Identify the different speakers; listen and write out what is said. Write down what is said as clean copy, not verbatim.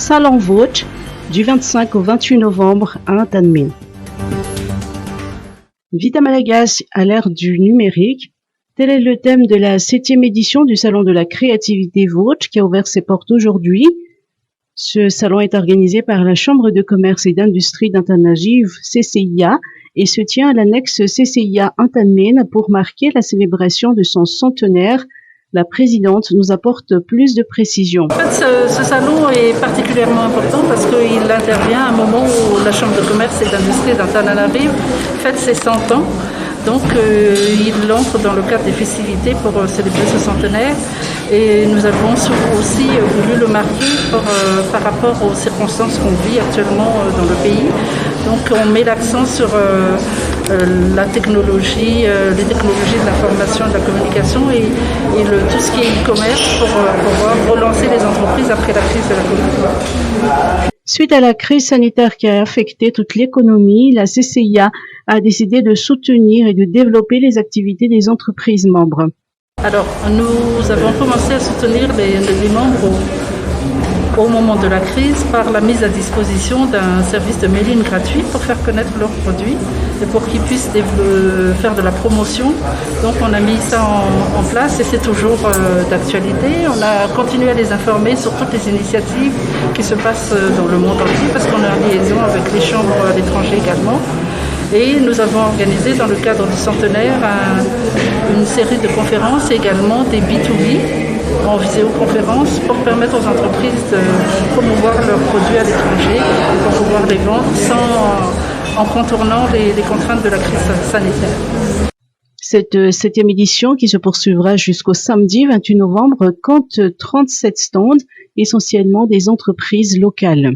Speaker 1: Salon Vought du 25 au 28 novembre à Ntamme. Vita Malagasy à l'ère du numérique, tel est le thème de la 7e édition du Salon de la créativité Vought qui a ouvert ses portes aujourd'hui. Ce salon est organisé par la Chambre de commerce et d'industrie d'Antanagive, CCIA, et se tient à l'annexe CCIA Ntamme pour marquer la célébration de son centenaire. La présidente nous apporte plus de précisions.
Speaker 2: En fait, ce salon est particulièrement important parce qu'il intervient à un moment où la Chambre de commerce et d'industrie d'Antananarivo fête ses 100 ans. Donc, il entre dans le cadre des festivités pour célébrer ce centenaire. Et nous avons aussi voulu le marquer par rapport aux circonstances qu'on vit actuellement dans le pays. Donc, on met l'accent sur la technologie, les technologies de l'information et de la communication et tout ce qui est e-commerce pour pouvoir relancer les entreprises après la crise de la Covid.
Speaker 1: Suite à la crise sanitaire qui a affecté toute l'économie, la CCIA a décidé de soutenir et de développer les activités des entreprises membres.
Speaker 2: Alors, nous avons commencé à soutenir les membres au moment de la crise par la mise à disposition d'un service de mailing gratuit pour faire connaître leurs produits et pour qu'ils puissent faire de la promotion. Donc on a mis ça en place et c'est toujours d'actualité. On a continué à les informer sur toutes les initiatives qui se passent dans le monde entier parce qu'on est en liaison avec les chambres à l'étranger également. Et nous avons organisé dans le cadre du centenaire une série de conférences et également des B2B en visioconférence pour permettre aux entreprises de promouvoir leurs produits à l'étranger et pour pouvoir les vendre en contournant les contraintes de la crise sanitaire.
Speaker 1: Cette 7e édition, qui se poursuivra jusqu'au samedi 28 novembre, compte 37 stands, essentiellement des entreprises locales.